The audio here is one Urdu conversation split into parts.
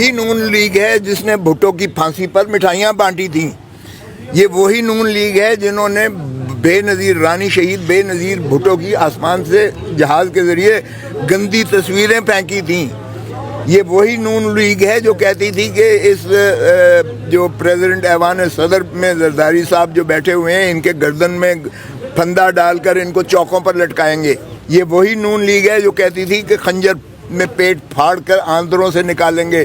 یہی نون لیگ ہے جس نے بھٹو کی پھانسی پر مٹھائیاں بانٹی تھیں. یہ وہی نون لیگ ہے جنہوں نے بے نظیر رانی شہید بے نظیر بھٹو کی آسمان سے جہاز کے ذریعے گندی تصویریں پھینکی تھیں. یہ وہی نون لیگ ہے جو کہتی تھی کہ اس جو پریزیڈنٹ ایوان صدر میں زرداری صاحب جو بیٹھے ہوئے ہیں ان کے گردن میں پھندا ڈال کر ان کو چوکوں پر لٹکائیں گے. یہ وہی نون لیگ ہے جو کہتی تھی کہ خنجر میں پیٹ پھاڑ کر آندروں سے نکالیں گے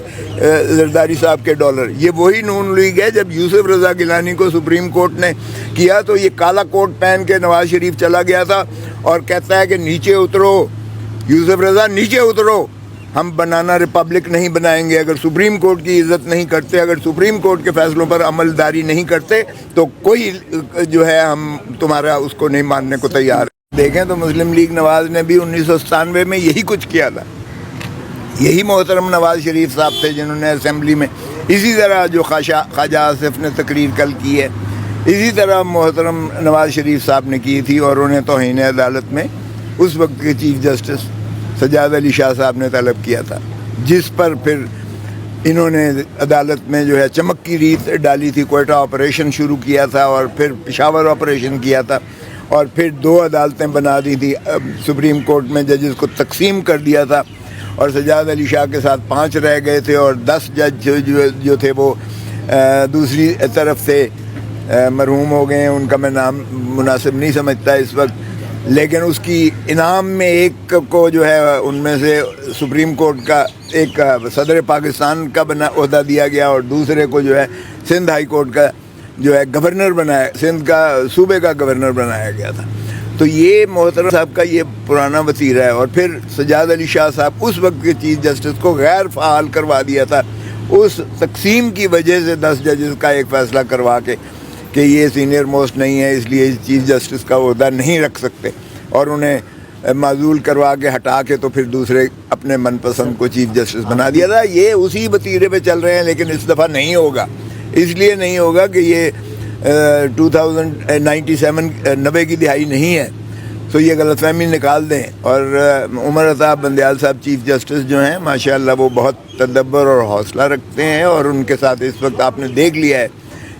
زرداری صاحب کے ڈالر. یہ وہی نون لیگ ہے. جب یوسف رضا گیلانی کو سپریم کورٹ نے کیا تو یہ کالا کوٹ پہن کے نواز شریف چلا گیا تھا اور کہتا ہے کہ نیچے اترو یوسف رضا، نیچے اترو، ہم بنانا ریپبلک نہیں بنائیں گے. اگر سپریم کورٹ کی عزت نہیں کرتے، اگر سپریم کورٹ کے فیصلوں پر عمل داری نہیں کرتے تو کوئی جو ہے ہم تمہارا اس کو نہیں ماننے کو تیار. دیکھیں تو مسلم لیگ نواز نے بھی 1997 میں یہی کچھ کیا تھا. یہی محترم نواز شریف صاحب تھے جنہوں نے اسمبلی میں اسی طرح جو خواجہ آصف نے تقریر کل کی ہے اسی طرح محترم نواز شریف صاحب نے کی تھی، اور انہیں توہین عدالت میں اس وقت کے چیف جسٹس سجاد علی شاہ صاحب نے طلب کیا تھا، جس پر پھر انہوں نے عدالت میں جو ہے چمک کی ریت ڈالی تھی. کوئٹہ آپریشن شروع کیا تھا اور پھر پشاور آپریشن کیا تھا اور پھر 2 عدالتیں بنا دی تھی. سپریم کورٹ میں ججز کو تقسیم کر دیا تھا اور سجاد علی شاہ کے ساتھ 5 رہ گئے تھے اور 10 جج جو تھے وہ دوسری طرف سے مرحوم ہو گئے ہیں. ان کا میں نام مناسب نہیں سمجھتا اس وقت، لیکن اس کی انعام میں ایک کو جو ہے ان میں سے سپریم کورٹ کا ایک صدر پاکستان کا عہدہ دیا گیا اور دوسرے کو جو ہے سندھ ہائی کورٹ کا جو ہے گورنر بنایا، سندھ کا صوبے کا گورنر بنایا گیا تھا. تو یہ محترم صاحب کا یہ پرانا وتیرہ ہے. اور پھر سجاد علی شاہ صاحب اس وقت کے چیف جسٹس کو غیر فعال کروا دیا تھا اس تقسیم کی وجہ سے. 10 ججز کا ایک فیصلہ کروا کے کہ یہ سینئر موسٹ نہیں ہے اس لیے چیف جسٹس کا عہدہ نہیں رکھ سکتے، اور انہیں معزول کروا کے ہٹا کے تو پھر دوسرے اپنے من پسند کو چیف جسٹس بنا دیا تھا. یہ اسی وتیرے پہ چل رہے ہیں، لیکن اس دفعہ نہیں ہوگا. اس لیے نہیں ہوگا کہ یہ 90 کی دہائی نہیں ہے، تو یہ غلط فہمی نکال دیں. اور عمر عطا بندیال صاحب چیف جسٹس جو ہیں ماشاءاللہ وہ بہت تدبر اور حوصلہ رکھتے ہیں، اور ان کے ساتھ اس وقت آپ نے دیکھ لیا ہے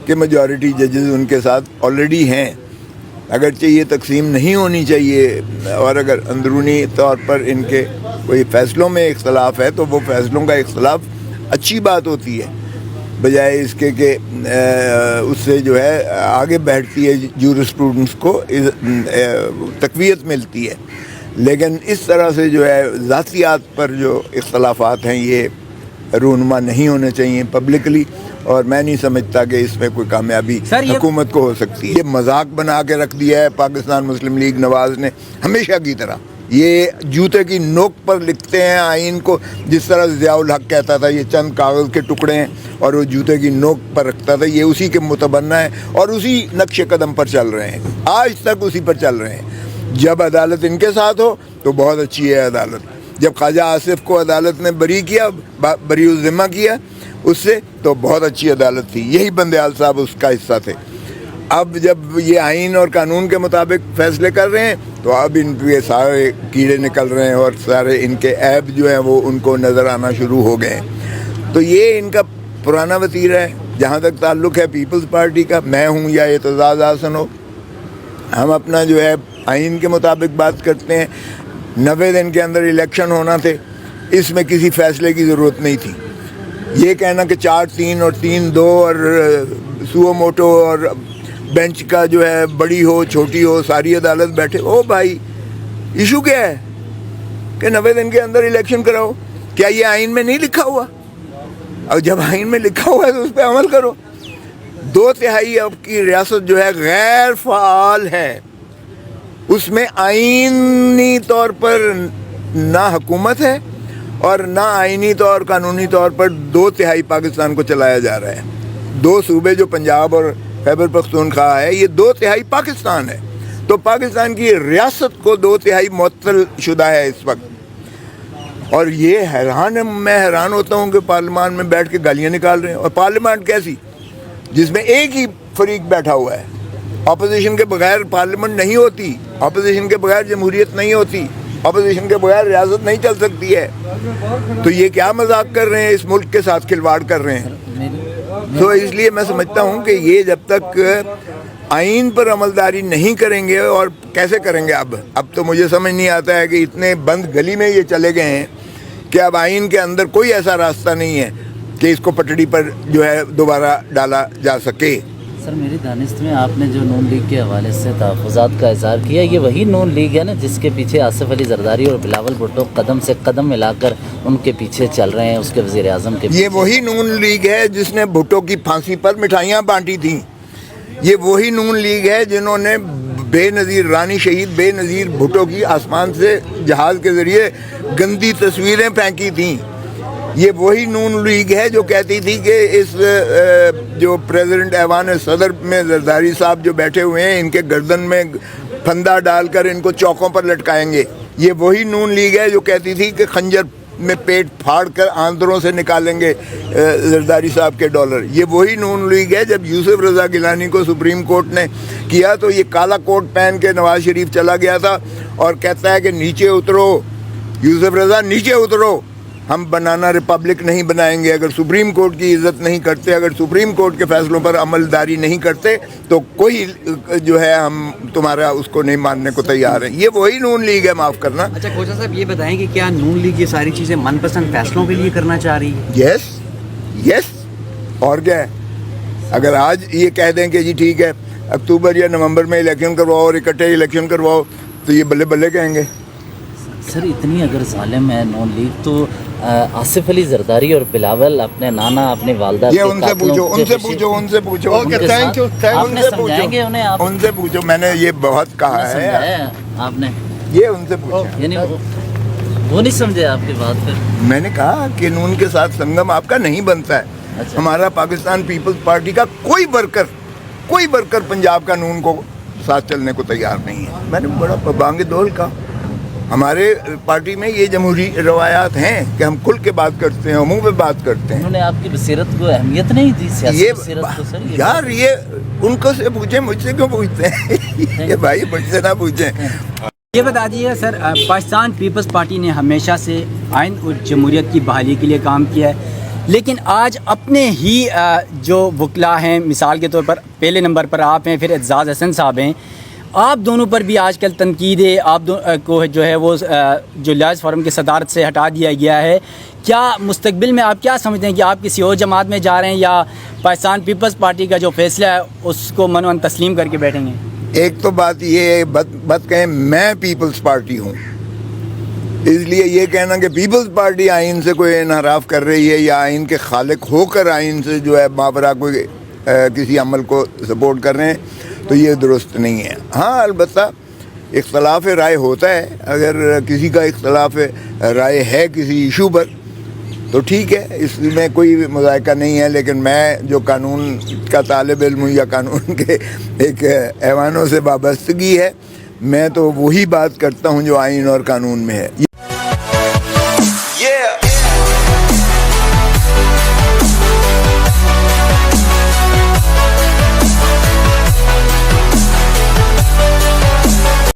کہ میجورٹی ججز ان کے ساتھ آلریڈی ہیں. اگرچہ یہ تقسیم نہیں ہونی چاہیے، اور اگر اندرونی طور پر ان کے کوئی فیصلوں میں اختلاف ہے تو وہ فیصلوں کا اختلاف اچھی بات ہوتی ہے، بجائے اس کے کہ اس سے جو ہے آگے بیٹھتی ہے جورسپروڈنس کو تقویت ملتی ہے. لیکن اس طرح سے جو ہے ذاتیات پر جو اختلافات ہیں یہ رونما نہیں ہونے چاہیے پبلکلی، اور میں نہیں سمجھتا کہ اس میں کوئی کامیابی حکومت کو ہو سکتی ہے. یہ مذاق بنا کے رکھ دیا ہے پاکستان مسلم لیگ نواز نے ہمیشہ کی طرح. یہ جوتے کی نوک پر لکھتے ہیں آئین کو، جس طرح ضیاء الحق کہتا تھا یہ چند کاغذ کے ٹکڑے ہیں اور وہ جوتے کی نوک پر رکھتا تھا. یہ اسی کے متبنہ ہیں اور اسی نقش قدم پر چل رہے ہیں، آج تک اسی پر چل رہے ہیں. جب عدالت ان کے ساتھ ہو تو بہت اچھی ہے عدالت. جب خواجہ آصف کو عدالت نے بری کیا، بری الذمہ کیا اس سے، تو بہت اچھی عدالت تھی. یہی بندیال صاحب اس کا حصہ تھے. اب جب یہ آئین اور قانون کے مطابق فیصلے کر رہے ہیں تو اب ان کے سارے کیڑے نکل رہے ہیں اور سارے ان کے عیب جو ہیں وہ ان کو نظر آنا شروع ہو گئے ہیں. تو یہ ان کا پرانا وتیرہ ہے. جہاں تک تعلق ہے پیپلز پارٹی کا، میں ہوں یا اعتزاز حسن ہو، ہم اپنا جو ہے آئین کے مطابق بات کرتے ہیں. 90 دن کے اندر الیکشن ہونا تھے، اس میں کسی فیصلے کی ضرورت نہیں تھی. یہ کہنا کہ 4-3 اور 3-2 اور سو موٹو اور بینچ کا جو ہے بڑی ہو چھوٹی ہو ساری عدالت بیٹھے، او بھائی ایشو کیا ہے کہ 90 دن کے اندر الیکشن کراؤ؟ کیا یہ آئین میں نہیں لکھا ہوا؟ اور جب آئین میں لکھا ہوا ہے تو اس پہ عمل کرو. 2/3 اب کی ریاست جو ہے غیر فعال ہے، اس میں آئینی طور پر نہ حکومت ہے اور نہ آئینی طور قانونی طور پر 2/3 پاکستان کو چلایا جا رہا ہے. 2 صوبے جو پنجاب اور خیبر پختونخوا ہے یہ 2/3 پاکستان ہے. تو پاکستان کی ریاست کو 2/3 معطل شدہ ہے اس وقت. اور یہ میں حیران ہوتا ہوں کہ پارلیمان میں بیٹھ کے گالیاں نکال رہے ہیں. اور پارلیمان کیسی جس میں ایک ہی فریق بیٹھا ہوا ہے. اپوزیشن کے بغیر پارلیمنٹ نہیں ہوتی، اپوزیشن کے بغیر جمہوریت نہیں ہوتی. اپوزیشن کے بغیر ریاست نہیں چل سکتی ہے. تو یہ کیا مذاق کر رہے ہیں, اس ملک کے ساتھ کھلواڑ کر رہے ہیں. تو اس لیے میں سمجھتا ہوں کہ یہ جب تک آئین پر عملداری نہیں کریں گے, اور کیسے کریں گے, اب تو مجھے سمجھ نہیں آتا ہے کہ اتنے بند گلی میں یہ چلے گئے ہیں کہ اب آئین کے اندر کوئی ایسا راستہ نہیں ہے کہ اس کو پٹڑی پر جو ہے دوبارہ ڈالا جا سکے. سر میری دانست میں آپ نے جو نون لیگ کے حوالے سے تحفظات کا اظہار کیا, یہ وہی نون لیگ ہے نا جس کے پیچھے آصف علی زرداری اور بلاول بھٹو قدم سے قدم ملا کر ان کے پیچھے چل رہے ہیں, اس کے وزیر اعظم کے پیچھے. یہ وہی نون لیگ ہے جس نے بھٹو کی پھانسی پر مٹھائیاں بانٹی تھیں. یہ وہی نون لیگ ہے جنہوں نے بے نظیر رانی شہید بے نظیر بھٹو کی آسمان سے جہاز کے ذریعے گندی تصویریں پھینکی تھیں. یہ وہی نون لیگ ہے جو کہتی تھی کہ اس جو پریزیڈنٹ ایوان صدر میں زرداری صاحب جو بیٹھے ہوئے ہیں, ان کے گردن میں پھندا ڈال کر ان کو چوکوں پر لٹکائیں گے. یہ وہی نون لیگ ہے جو کہتی تھی کہ خنجر میں پیٹ پھاڑ کر آندروں سے نکالیں گے زرداری صاحب کے ڈالر. یہ وہی نون لیگ ہے. جب یوسف رضا گیلانی کو سپریم کورٹ نے کیا تو یہ کالا کوٹ پہن کے نواز شریف چلا گیا تھا اور کہتا ہے کہ نیچے اترو یوسف رضا, نیچے اترو, ہم بنانا ریپبلک نہیں بنائیں گے. اگر سپریم کورٹ کی عزت نہیں کرتے, اگر سپریم کورٹ کے فیصلوں پر عملداری نہیں کرتے تو کوئی جو ہے ہم تمہارا اس کو نہیں ماننے کو تیار ہیں. یہ وہی نون لیگ ہے, معاف کرنا. اچھا کھوجا صاحب یہ بتائیں کہ کیا نون لیگ یہ ساری چیزیں من پسند فیصلوں کے لیے کرنا چاہ رہی ہے؟ یس اور کیا ہے. اگر آج یہ کہہ دیں کہ جی ٹھیک ہے اکتوبر یا نومبر میں الیکشن کرواؤ اور اکٹھے الیکشن کرواؤ تو یہ بلے بلے کہیں گے. سر اتنی اگر ظالم ہے نون لیگ تو آصف علی زرداری اور بلاول اپنے نانا اپنے والدہ یہ ان سے پوچھو ان سے پوچھو. میں نے یہ بہت کہا ہے آپ نے, یہ ان سے پوچھو. یعنی وہ نہیں سمجھے آپ کی بات. پھر میں نے کہا کہ نون کے ساتھ سنگم آپ کا نہیں بنتا ہے. ہمارا پاکستان پیپلز پارٹی کا کوئی ورکر پنجاب کا نون کو ساتھ چلنے کو تیار نہیں ہے. میں نے بڑا بانگ دول کہا ہمارے پارٹی میں یہ جمہوری روایات ہیں کہ ہم کھل کے بات کرتے ہیں, منہ پہ بات کرتے ہیں. انہوں نے آپ کی بصیرت کو اہمیت نہیں دی, سیاسی بصیرت کو. سر یار یہ ان کو سے پوچھیں, مجھ سے کیوں پوچھتے ہیں؟ یہ بھائی مجھ سے نہ پوچھیں. یہ بتا دیجیے سر, پاکستان پیپلز پارٹی نے ہمیشہ سے آئین اور جمہوریت کی بحالی کے لیے کام کیا ہے, لیکن آج اپنے ہی جو وکلا ہیں, مثال کے طور پر پہلے نمبر پر آپ ہیں, پھر اعتزاز حسن صاحب ہیں, آپ دونوں پر بھی آج کل تنقیدیں آپ کو جو ہے وہ جو لائز فورم کی صدارت سے ہٹا دیا گیا ہے. کیا مستقبل میں آپ کیا سمجھتے ہیں کہ آپ کسی اور جماعت میں جا رہے ہیں یا پاکستان پیپلز پارٹی کا جو فیصلہ ہے اس کو منوان تسلیم کر کے بیٹھیں گے؟ ایک تو بات یہ بات کہیں میں پیپلز پارٹی ہوں, اس لیے یہ کہنا کہ پیپلز پارٹی آئین سے کوئی انحراف کر رہی ہے یا آئین کے خالق ہو کر آئین سے جو ہے ماورا کوئی کسی عمل کو سپورٹ کر رہے ہیں تو یہ درست نہیں ہے. ہاں البتہ اختلاف رائے ہوتا ہے. اگر کسی کا اختلاف رائے ہے کسی ایشو پر تو ٹھیک ہے, اس میں کوئی مذائقہ نہیں ہے. لیکن میں جو قانون کا طالب علم ہوں یا قانون کے ایک ایوانوں سے وابستگی ہے, میں تو وہی بات کرتا ہوں جو آئین اور قانون میں ہے.